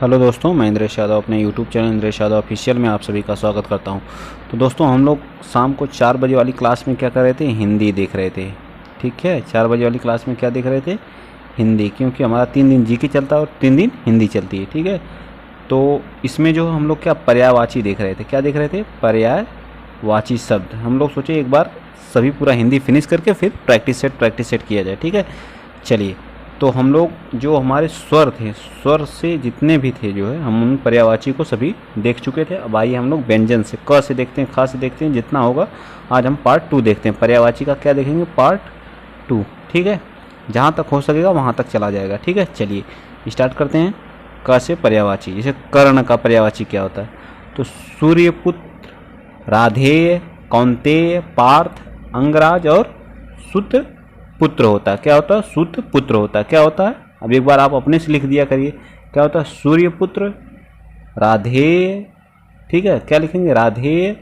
Hello दोस्तों, मैं इंद्रेश यादव अपने YouTube channel Indresh Yadav official में आप सभी का स्वागत करता हूं। तो दोस्तों, हम लोग शाम को 4 बजे वाली क्लास में क्या कर रहे थे? हिंदी देख रहे थे। ठीक है, 4 बजे वाली क्लास में क्या देख रहे थे? हिंदी, क्योंकि हमारा 3 दिन जीके चलता है और 3 दिन हिंदी चलती है। ठीक है, तो इसमें जो हम लोग क्या पर्यायवाची देख रहे थे? क्या देख रहे थे? पर्यायवाची शब्द। हम लोग सोचे एक बार सभी पूरा हिंदी फिनिश करके फिर प्रैक्टिस सेट किया जाए। ठीक है, चलिए। तो हम लोग जो हमारे स्वर थे, स्वर से जितने भी थे जो है, हम उन पर्यायवाची को सभी देख चुके थे। अब आइए हम लोग व्यंजन से, क से देखते हैं, ख से देखते हैं, जितना होगा आज हम पार्ट 2 देखते हैं। पर्यायवाची का क्या देखेंगे? पार्ट 2। ठीक है, जहाँ तक हो सकेगा वहाँ तक चला जाएगा। ठीक है, चलिए स्टार्ट करते हैं। क से पर्यायवाची, जैसे कर्ण का पर्यायवाची क्या होता है? तो सूर्यपुत्र, राधेय, कौंतेय, पार्थ, अंगराज और सुत पुत्र होता है। क्या होता है? सुत पुत्र होता है। क्या होता है? अब एक बार आप अपने से लिख दिया करिए। क्या होता है? सूर्यपुत्र, राधेय। ठीक है, क्या लिखेंगे? राधेय,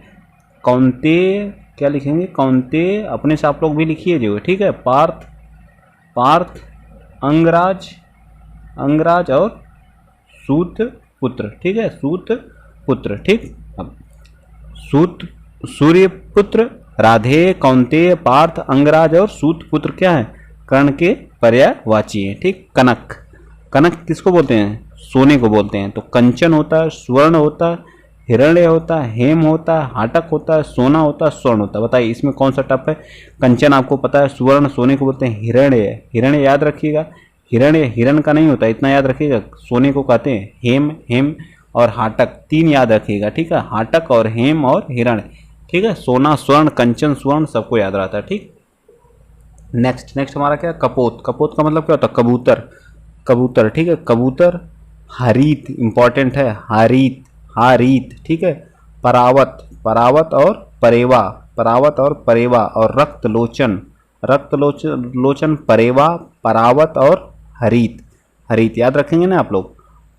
कौंतेय। क्या लिखेंगे? कौंतेय। अपने से आप लोग भी लिखिए जो। ठीक है, पार्थ, अंगराज और सूत पुत्र। ठीक है, सूत पुत्र। ठीक, अब सूर्यपुत्र, राधेय, कौंतेय, पार्थ, अंगराज और सूत पुत्र क्या है? कर्ण के पर्यायवाची है। ठीक, कनक किसको बोलते हैं? सोने को बोलते हैं। तो कंचन होता है, स्वर्ण होता है, हिरण्य होता है, हेम होता है, हाटक होता है, सोना होता है, स्वर्ण होता है। बताइए इसमें कौन सा टफ है? कंचन आपको पता है, स्वर्ण सोने को बोलते हैं, हिरण्य याद रखिएगा। हिरण्य हिरण का नहीं होता, इतना याद रखिएगा। सोने को कहते हैं हेम और हाटक, 3 याद रखिएगा। ठीक है, हाटक और हेम और हिरण्य। ठीक है, सोना, स्वर्ण, कंचन, स्वर्ण सबको याद रहता है। ठीक, नेक्स्ट हमारा क्या? कपोत का मतलब क्या होता है? कबूतर। ठीक है, कबूतर। हरित इंपॉर्टेंट है, हारीत। ठीक है, परावत और परेवा और रक्त लोचन, परेवा, परावत और हरित याद रखेंगे ना आप लोग?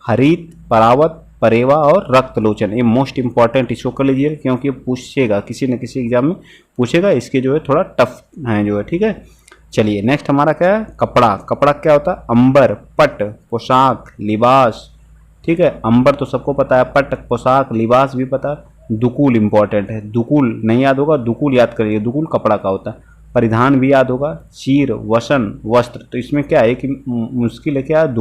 हरित, परावत, परेवा और रक्तलोचन, ये मोस्ट इंपॉर्टेंट, इसको कर लीजिए क्योंकि पूछेगा, किसी न किसी एग्जाम में पूछेगा। इसके जो है थोड़ा टफ है जो है। ठीक है, चलिए नेक्स्ट हमारा क्या है? कपड़ा क्या होता है? अंबर, पट, पोशाक, लिबास। ठीक है, अंबर तो सबको पता है, पट, पोशाक, लिबास भी पता है। दुकुल इंपॉर्टेंट है, दुकुल नहीं याद होगा, दुकुल याद करिए। दुकुल कपड़ा का होता है। परिधान भी याद होगा, चीर, वसन, वस्त्र। तो इसमें क्या है कि मुश्किल है, क्या है?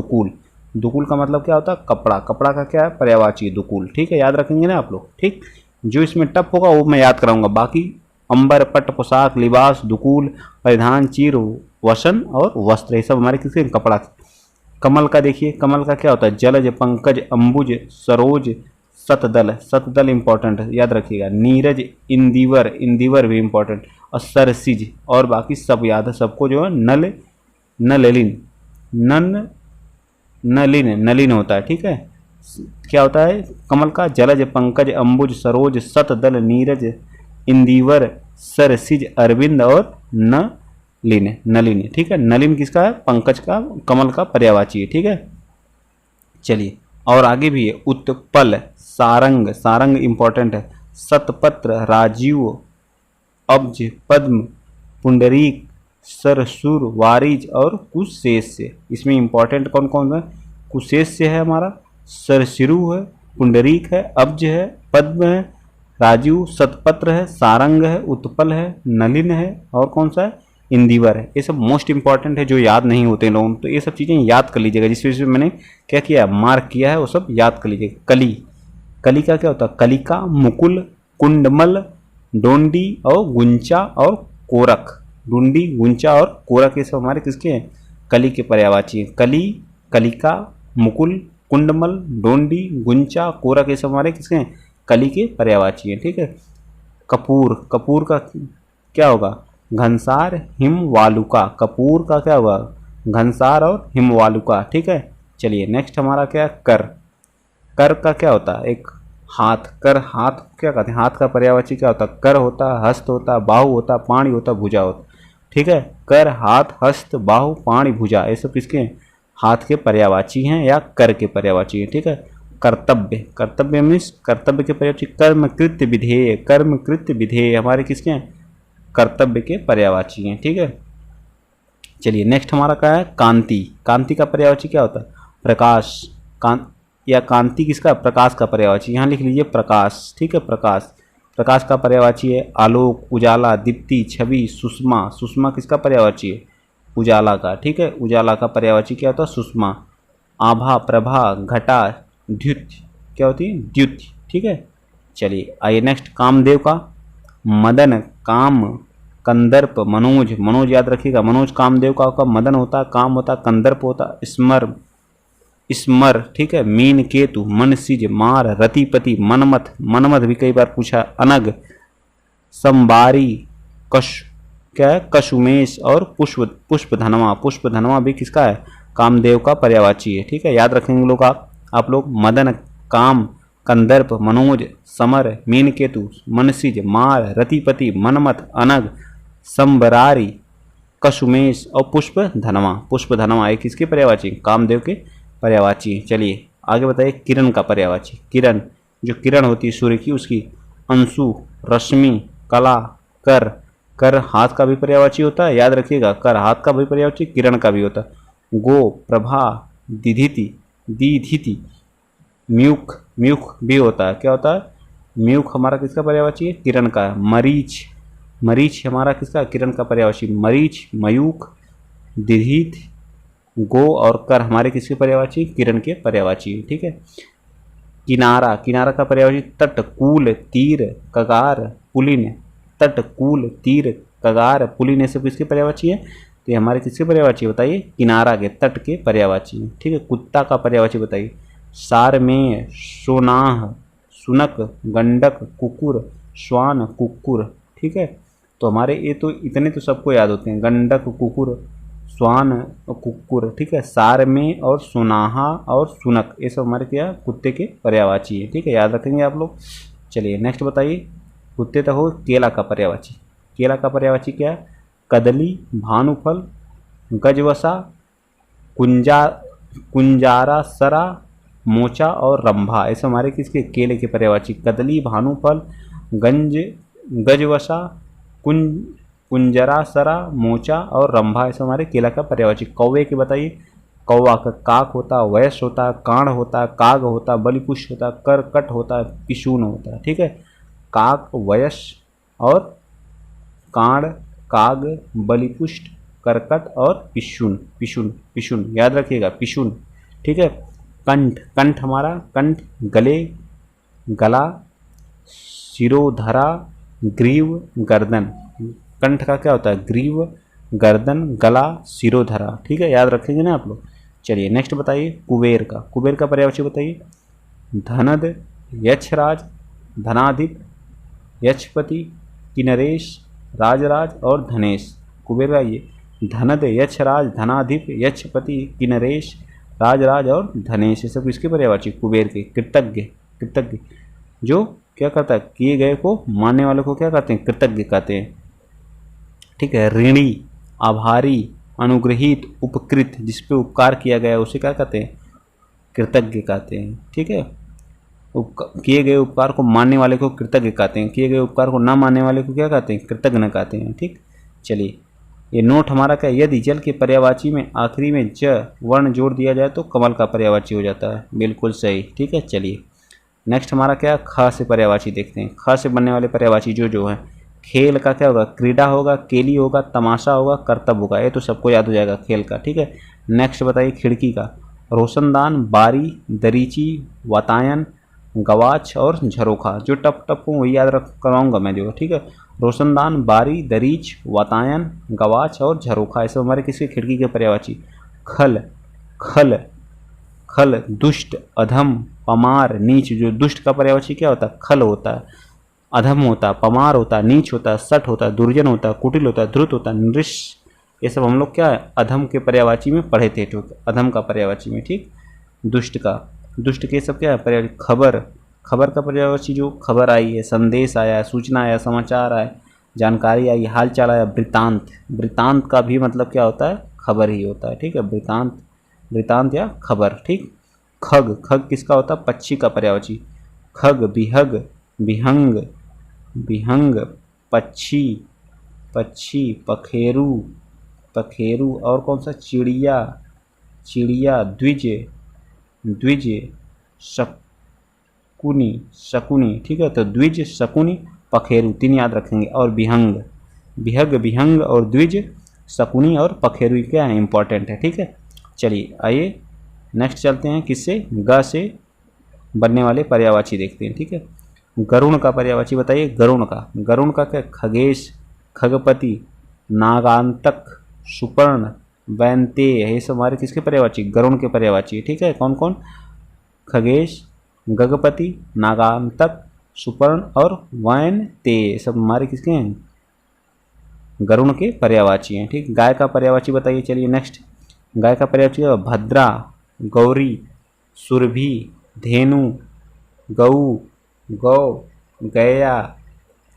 दुकुल का मतलब क्या होता है? कपड़ा का क्या है? पर्यायवाची दुकुल। ठीक है, याद रखेंगे ना आप लोग? ठीक, जो इसमें टफ होगा वो मैं याद कराऊंगा। बाकी अंबर, पट, पोशाक, लिबास, दुकुल, परिधान, चीर, वसन और वस्त्र, ये सब हमारे किसके? कपड़ा। कमल का देखिए, कमल का क्या होता है? जलज, पंकज, अंबुज, सरोज, सतदल इंपॉर्टेंट है, याद रखिएगा। नीरज, इंदिवर भी इंपॉर्टेंट, और सरसिज और बाकी सब याद है सबको जो है। नलिन होता है। ठीक है, क्या होता है कमल का? जलज, पंकज, अंबुज, सरोज, सतदल, नीरज, इंदिवर, सरसिज, अरविंद और नलिन। ठीक है, नलिन किसका है? पंकज का, कमल का पर्यायवाची है। ठीक है, चलिए और आगे भी है। उत्पल, सारंग इंपॉर्टेंट है। सतपत्र, राजीव, अब्ज, पद्म, पुंडरीक, सरसुर, वारिज और कुशेष्य। इसमें इंपॉर्टेंट कौन कौन है? कुशेष्य है हमारा, सरसिरु है, पुंडरीक है, अब्ज है, पद्म है, राजीव, सतपत्र है, सारंग है, उत्पल है, नलिन है और कौन सा है? इंदिवर है। ये सब मोस्ट इंपॉर्टेंट है जो याद नहीं होते लोगों, तो ये सब चीज़ें याद कर लीजिएगा। जिस वजह से मैंने क्या किया, मार्क किया है, वो सब याद कर लीजिएगा। कली का क्या होता है? कलिका, मुकुल, कुंडमल, डोंडी और गुंचा और कोरक। डुंडी, गुंचा और कोरक, ये सब हमारे किसके हैं? कली के पर्यायवाची हैं। कलिका, मुकुल, कुंडमल, डोंडी, गुंचा, कोरक, ये सब हमारे किसके हैं? कली के पर्यायवाची हैं। ठीक है, कपूर का क्या होगा? घनसार, हिम, वालुका। कपूर का क्या होगा? घनसार और हिम, वालुका। ठीक है, चलिए नेक्स्ट हमारा क्या है? कर का क्या होता है? एक हाथ। हाथ क्या कहते हैं? हाथ का पर्यायवाची क्या होता है? कर होता है, हस्त होता है, बाहु होता है, पाणी होता है, भुजा होता है। ठीक है, कर, हाथ, हस्त, बाहु, पाणी, भुजा, ये सब किसके हैं? हाथ के पर्यायवाची हैं या कर के पर्यायवाची हैं। ठीक है, कर्तव्य मीन्स कर्तव्य के पर्यायवाची। कर्मकृत्य विधेय हमारे किसके हैं? कर्तव्य के पर्यायवाची हैं। ठीक है, चलिए नेक्स्ट हमारा क्या है? कांति। कांति का पर्यायवाची क्या होता है? प्रकाश। या कांति किसका, प्रकाश का पर्यायवाची, यहाँ लिख लीजिए प्रकाश, ठीक है, प्रकाश। प्रकाश का पर्यायवाची है आलोक, उजाला, दीप्ति, छवि, सुषमा। सुषमा किसका पर्यायवाची है, उजाला का, ठीक है, उजाला का पर्यायवाची क्या होता है, सुषमा। आभा, प्रभा, घटा, द्युति, क्या होती है, द्युति, ठीक है। चलिए आइए नेक्स्ट, कामदेव का, मदन, काम, कंदर्प, मनोज। मनोज याद रखिएगा, मनोज कामदेव का मदन होता है, काम होता है, कंदर्प होता है, स्मर, स्मर, ठीक है। मीन केतु, मनसिज, मार, रतिपति, मनमथ, मनमथ भी कई बार पूछा, अनग, संबारी, कश, क्या है, कशुमेश और पुष्पधनवा। पुष्पधनवा भी किसका है, कामदेव का पर्यायवाची है, ठीक है, याद रखेंगे लोग आप लोग। मदन, काम, कंदर्प, मनोज, समर, मीनकेतु, मनसिज, मार, रतिपति, मनमथ, अनग, संबरारी, कशुमेश और पुष्पधनवा। पुष्पधनवा एक किसके पर्यायवाची, कामदेव के पर्यायवाची। चलिए आगे बताइए, किरण का पर्यायवाची। किरण, जो किरण होती है सूर्य की, उसकी अंशु, रश्मि, कला, कर। कर हाथ का भी पर्यायवाची होता है, याद रखिएगा, कर हाथ का भी पर्यायवाची, किरण का भी होता है। गो, प्रभा, दिधिति, दीधिति, म्यूख, म्यूख भी होता है, क्या होता है, म्यूख हमारा किसका पर्यायवाची है, किरण का है। मरीच, मरीच हमारा किसका, किरण का पर्यायवाची। मरीच, मयूख, दिधित, गो और कर हमारे किसके पर्यायवाची, किरण के पर्यायवाची, ठीक है। किनारा, किनारा का पर्यायवाची तट, कूल, तीर, कगार, पुलिन। तट, कूल, तीर, कगार, पुलिन, सब किसके पर्यायवाची है, तो ये हमारे किसके पर्यायवाची बताइए, किनारा के, तट के पर्यायवाची, ठीक है। कुत्ता का पर्यायवाची बताइए। सारमेय, सोनाह, सुनक, गंडक, कुकुर, श्वान, कुकुर, ठीक है। तो हमारे ये तो इतने तो सबको याद होते हैं, गंडक, कुकुर, श्वान और कुकुर, ठीक है। सारमेय और सोनाहा और सुनक, ये सब हमारे क्या, कुत्ते के पर्यायवाची है, ठीक है, याद रखेंगे आप लोग। चलिए नेक्स्ट बताइए, कुत्ते तक हो, केला का पर्यायवाची। केला का पर्यायवाची क्या है, कदली, भानुफल, गजवसा, कुंजारा, सरा, मोचा और रंभा, ऐसे हमारे किसके, केले के पर्यायवाची। कदली, भानुफल, गजवसा, कुंजरा, सरा, मोचा और रंभा, ऐसे हमारे केला का पर्यायवाची। कौवे के बताइए। कौवा का काक होता है, वयस होता है, कांड होता है, काग होता है, बलिपुष्ट होता है, करकट होता है, पिशून होता है, ठीक है। काक, वयस और कांड, काग, बलिपुष्ट, करकट और पिशून, पिशून, पिशून याद रखिएगा, पिशून, ठीक है। कंठ, कंठ हमारा, कंठ, गले, गला, शिरोधरा, ग्रीव, गर्दन। कंठ का क्या होता है, ग्रीव, गर्दन, गला, शिरोधरा, ठीक है, याद रखेंगे ना आप लोग। चलिए नेक्स्ट बताइए, कुबेर का। कुबेर का पर्यायवाची बताइए। धनद, यक्षराज, धनाधिप, यक्षपति, किनरेश, राजराज और धनेश। कुबेर का ये धनद, यक्षराज, धनाधिप, यक्षपति, किनरेश, राजराज और धनेश, ये सब किसके पर्यायवाची, कुबेर के। कृतज्ञ, कृतज्ञ जो क्या करता है, किए गए को मानने वाले को क्या कहते हैं, कृतज्ञ कहते हैं, ठीक है। ऋणी, आभारी, अनुग्रहित, उपकृत, जिसपे उपकार किया गया उसे क्या कहते हैं, कृतज्ञ कहते हैं, ठीक है। किए गए उपकार को मानने वाले को कृतज्ञ कहते हैं, किए गए उपकार को न मानने वाले को क्या कहते हैं, कृतज्ञ कहते हैं, ठीक। चलिए ये नोट हमारा क्या, यदि जल के पर्यायवाची में आखिरी में ज वर्ण जोड़ दिया जाए तो कमल का पर्यायवाची हो जाता है, बिल्कुल सही, ठीक है। चलिए नेक्स्ट हमारा क्या, ख से पर्यायवाची देखते हैं। ख से बनने वाले पर्यायवाची जो है, खेल का क्या होगा, क्रीड़ा होगा, केली होगा, तमाशा होगा, कर्तव्य होगा, ये तो सबको याद हो जाएगा खेल का, ठीक है। नेक्स्ट बताइए खिड़की का। रोशनदान, बारी, दरीची, वातायन, गवाच और झरोखा। जो टप टप को वही याद रख कराऊंगा मैं जो, ठीक है। रोशनदान, बारी, दरीच, वातायन, गवाच और झरोखा, ऐसे हमारे किसके, खिड़की के पर्यायवाची। खल, खल, खल, दुष्ट, अधम, पमार, नीच। जो दुष्ट का पर्यायवाची क्या होता है, खल होता है, अधम होता है, पमार होता है, नीच होता है, सठ होता है, दुर्जन होता है, कुटिल होता है, ध्रुत होता है, नृष, ये सब हम लोग क्या है, अधम के पर्यायवाची में पढ़े थे, अधम का पर्यायवाची में, ठीक। दुष्ट का, दुष्ट के सब क्या है पर्यायवाची। खबर, खबर का पर्यायवाची जो खबर आई है, संदेश आया, सूचना आया, समाचार आया, जानकारी आई, हालचाल आया। वृतांत, वृतांत का भी मतलब क्या होता है, खबर ही होता है, ठीक है। वृतांत, वृतांत या खबर, ठीक। खग, खग किसका होता है, पक्षी का पर्यायवाची। खग, बिहग, बिहंग, बिहंग, पक्षी, पक्षी, पखेरु, पखेरु और कौन सा, चिड़िया, चिड़िया, द्विज, द्विज, शकुनी, शकुनी, ठीक है। तो द्विज, शकुनी, पखेरु, तीन याद रखेंगे। और विहंग, विहग, विहंग और द्विज, शकुनी और पखेरु क्या है, इंपॉर्टेंट है, ठीक है। चलिए आइए नेक्स्ट चलते हैं, किससे, ग से बनने वाले पर्यायवाची देखते हैं, ठीक है। गरुण का पर्यायवाची बताइए, गरुण का, गरुण का क्या, खगेश, खगपति, नागांतक, सुपर्ण, वैनतेय, ये सब हमारे किसके पर्यायवाची, गरुण के पर्यायवाची, ठीक है। कौन कौन, खगेश, गगपति, नागांतक, सुपर्ण और वैनतेय, सब हमारे किसके हैं, गरुण के पर्यायवाची हैं, ठीक। गाय का पर्यायवाची बताइए। चलिए नेक्स्ट, गाय का पर्यायवाची है भद्रा, गौरी, सुरभि, धेनु, गऊ, गौ, गया,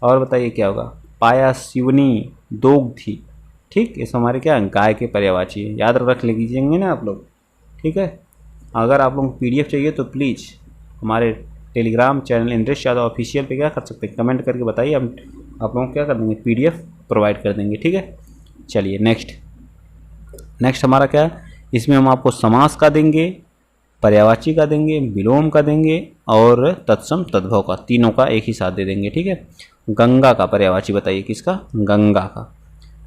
और बताइए क्या होगा, पाया, शिवनी, दोग्धी, ठीक। ये हमारे क्या, गाय के पर्यायवाची है, याद रख लीजिएंगे ना आप लोग, ठीक है। अगर आप लोगों को पीडीएफ चाहिए तो प्लीज़ हमारे Telegram channel Indresh Yadav official पे क्या कर सकते हैं, कमेंट करके बताइए, हम आप लोगों को क्या कर देंगे, पीडीएफ प्रोवाइड कर देंगे, ठीक है। चलिए नेक्स्ट हमारा क्या है, इसमें हम आपको समास का देंगे, पर्यायवाची का देंगे, विलोम का देंगे और तत्सम तद्भव का, तीनों का एक ही साथ दे देंगे, ठीक है। गंगा का पर्यायवाची बताइए, किसका, गंगा का।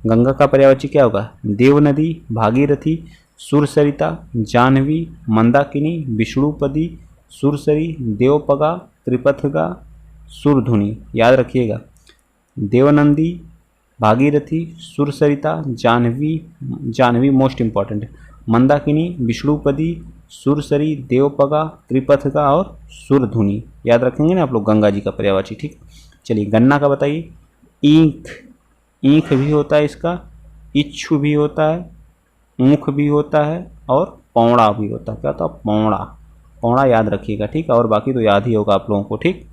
गंगा का पर्यायवाची क्या होगा, देवनदी, भागीरथी, सुरसरिता, जाह्नवी, मंदाकिनी, विष्णुपदी, सुरसरी, देवपगा, त्रिपथगा, सुरधुनी, याद रखिएगा। देवनंदी, भागीरथी, सुरसरिता, जाह्नवी मोस्ट इंपॉर्टेंट है, मंदाकिनी, विष्णुपदी, सुरसरी, देवपगा, त्रिपथगा और सुरधुनी, याद रखेंगे ना आप लोग गंगा जी का पर्यायवाची, ठीक। चलिए गन्ना का बताइए, ईंख, ईंख भी होता है इसका, इच्छु भी होता है, ऊख भी होता है और पौड़ा भी होता है, क्या होता है, पौड़ा, पौड़ा याद रखिएगा, ठीक है। और बाकी तो याद ही होगा आप लोगों को, ठीक।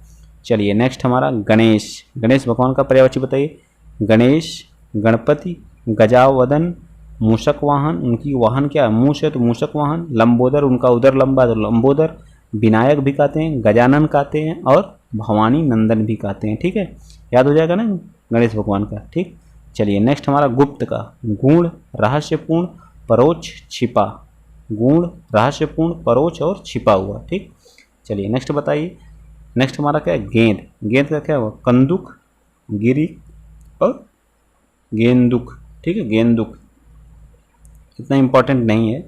चलिए नेक्स्ट हमारा गणेश, गणेश भगवान का पर्यायवाची बताइए। गणेश, गणपति, गजावदन, मूषक वाहन, उनकी वाहन क्या है, मूष है तो मूषक वाहन, लंबोदर, उनका उदर लंबा तो लंबोदर, विनायक भी कहते हैं, गजानन कहते हैं और भवानी नंदन भी कहते हैं, ठीक है। याद हो जाएगा ना गणेश भगवान का, ठीक। चलिए नेक्स्ट हमारा गुप्त का, गूढ़, रहस्यपूर्ण, परोक्ष, छिपा, गूढ़, रहस्यपूर्ण, परोक्ष और छिपा हुआ, ठीक। चलिए नेक्स्ट बताइए, नेक्स्ट हमारा क्या है, गेंद, गेंद का क्या हुआ, कंदुक, गिरी और गेंदुक, ठीक है, गेंदुक इतना इंपॉर्टेंट नहीं है,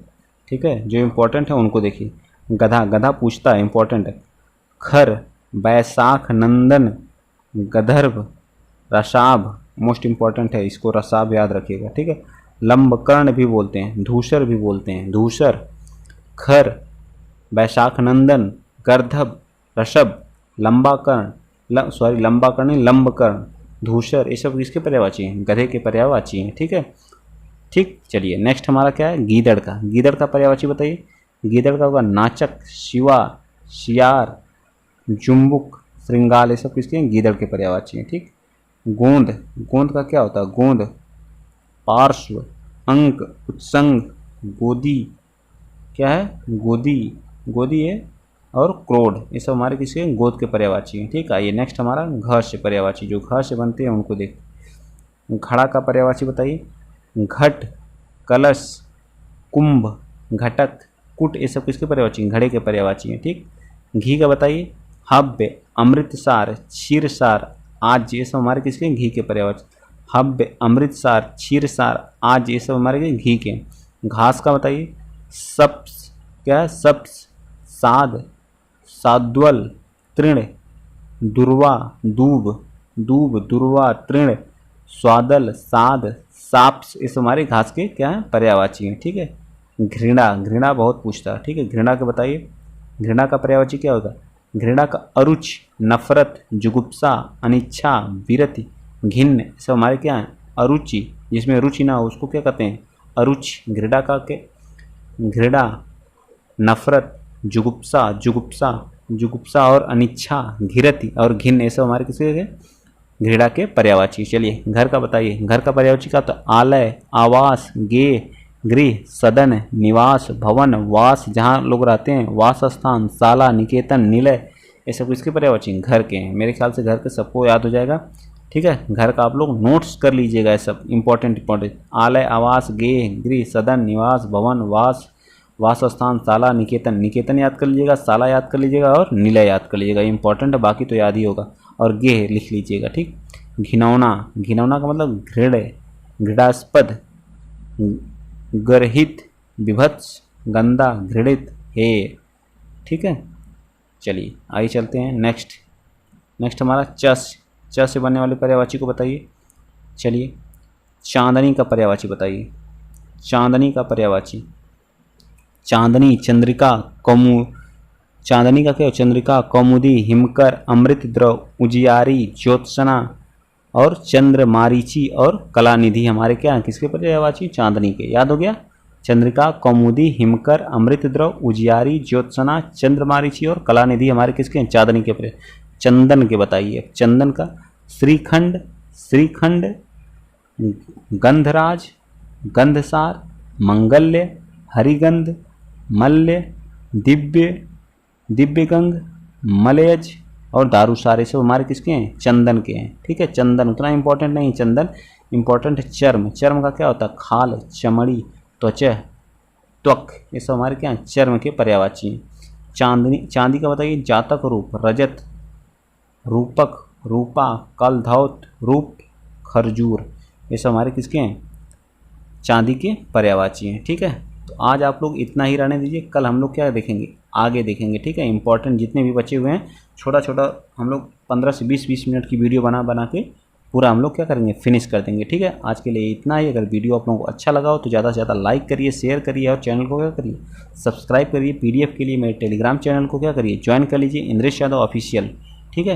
ठीक है, जो इंपॉर्टेंट है उनको देखिए। गधा, गधा पूछता है, इंपॉर्टेंट है। खर, बैसाख, नंदन, गधर्व, रसाभ मोस्ट इंपॉर्टेंट है, इसको रसाभ याद रखिएगा, ठीक है। लंबकर्ण भी बोलते हैं, धूसर भी बोलते हैं, धूसर, खर, बैसाख नंदन, गर्धभ, ऋषभ, लंबाकर्ण, लंबाकर्ण नहीं लंबकर्ण, धूसर, ये सब किसके पर्यायवाची हैं, गधे के पर्यायवाची हैं, ठीक है, ठीक। चलिए नेक्स्ट हमारा क्या है, गीदड़ का, गीदड़ का पर्यायवाची बताइए। गीदड़ का होगा नाचक, शिवा, शियार, जुम्बुक, श्रृंगाल, ये सब किसके हैं, गीदड़ के पर्यायवाची हैं, ठीक। गोंद, गोंद का क्या होता है, गोंद, पार्श्व, अंक, उत्संग, गोदी, क्या है, गोदी, गोदी है और क्रोध, ये सब हमारे किसके गोद के पर्यायवाची हैं, ठीक। आइए नेक्स्ट हमारा घ से पर्यायवाची, जो घ से बनते हैं उनको देख। घड़ा का पर्यायवाची बताइए। घट, कलश, कुंभ, घटक, कुट, ये सब किसके पर्यायवाची, घड़े के पर्यायवाची हैं, ठीक। घी का बताइए। हव्य, अमृतसार, क्षीरसार, आज, ये सब हमारे किसके घी के पर्यायवाची। हव्य, अमृतसार, क्षीरसार, आज, ये सब हमारे घी के। घास का बताइए। सप्स, क्या है, सप्स, साद, साद्वल, तृण, दुर्वा, दूब, दूब, दुर्वा, तृण, स्वादल, साद, साप्स, ये सब हमारे घास के क्या है, पर्यायवाची हैं, ठीक है। घृणा, घृणा बहुत पूछता है, ठीक है, घृणा के बताइए। घृणा का पर्यायवाची क्या होगा। घृणा का अरुच, नफरत, जुगुप्सा, अनिच्छा, विरति, घिन्न, सब हमारे क्या हैं, अरुचि, जिसमें रुचि ना हो उसको क्या कहते हैं, अरुचि। घृणा का के, घृणा, नफरत, जुगुप्सा, जुगुप्सा, जुगुप्सा और अनिच्छा, घिरति और घिन्न, ये सब हमारे किसके घृणा के पर्यायवाची। चलिए घर का बताइए। घर का पर्यायवाची का तो आलय, आवास, गेह, गृह, सदन, निवास, भवन, वास, जहाँ लोग रहते हैं, वास स्थान, शाला, निकेतन, निलय, ये सब किसके पर्यायवाची, घर के हैं। मेरे ख्याल से घर के सबको याद हो जाएगा, ठीक है। घर का आप लोग नोट्स कर लीजिएगा, ये सब इंपॉर्टेंट। आलय, आवास, गेह, गृह, सदन, निवास, भवन, वास, वासस्थान शाला निकेतन, निकेतन याद कर लीजिएगा, शाला याद कर लीजिएगा और निलय याद कर लीजिएगा, इंपॉर्टेंट है, बाकी तो याद ही होगा। और गेह लिख लीजिएगा, ठीक। घिनौना, घिनौना का मतलब घृण, घृणास्पद, गर्हित, विभत्स, गंदा, घृणित, हे, ठीक है। चलिए आइए चलते हैं नेक्स्ट हमारा च से बनने वाले पर्यायवाची को बताइए। चलिए चांदनी का पर्यायवाची बताइए। चांदनी का पर्यायवाची, चांदनी, चंद्रिका, कौमु, चांदनी का क्या, चंद्रिका, कौमुदी, हिमकर, अमृत द्रव, उजियारी, ज्योत्सना और चंद्र मारीची और कलानिधि हमारे क्या हैं, किसके पर्यायवाची, चांदनी के। याद हो गया, चंद्रिका, कौमुदी, हिमकर, अमृत द्रव, उजियारी, ज्योत्सना, चंद्र मारीची और कलानिधि हमारे किसके हैं, चांदनी के पर्याय। चंदन के बताइए। चंदन का श्रीखंड, श्रीखंड, गंधराज, गंधसार, मंगल्य, हरिगंध, मल्य, दिव्य, दिव्यगंग, मलयज और दारूसार, सब हमारे किसके हैं, चंदन के हैं, ठीक है। चंदन उतना इंपॉर्टेंट नहीं, चंदन इंपॉर्टेंट है। चर्म, चर्म का क्या होता है, खाल, चमड़ी, त्वचा, त्वक, ये सब हमारे क्या हैं, चर्म के पर्यायवाची हैं। चांदनी, चांदी का बताइए। जातक रूप, रजत, रूपक, रूपा, कलधौत, रूप, खरजूर, ये सब हमारे किसके हैं, चांदी के पर्यायवाची हैं, ठीक है। तो आज आप लोग इतना ही रहने दीजिए, कल हम लोग क्या देखेंगे, आगे देखेंगे, ठीक है। इंपॉर्टेंट जितने भी बचे हुए हैं छोटा छोटा हम लोग 15 से 20 मिनट की वीडियो बना के पूरा हम लोग क्या करेंगे, फिनिश कर देंगे, ठीक है। आज के लिए इतना ही। अगर वीडियो आप लोगों को अच्छा लगा हो तो ज़्यादा से ज़्यादा लाइक करिए, शेयर करिए और चैनल को क्या करिए, सब्सक्राइब करिए। PDF के लिए मेरे टेलीग्राम चैनल को क्या करिए, ज्वाइन कर लीजिए, इंद्रेश यादव ऑफिशियल, ठीक है।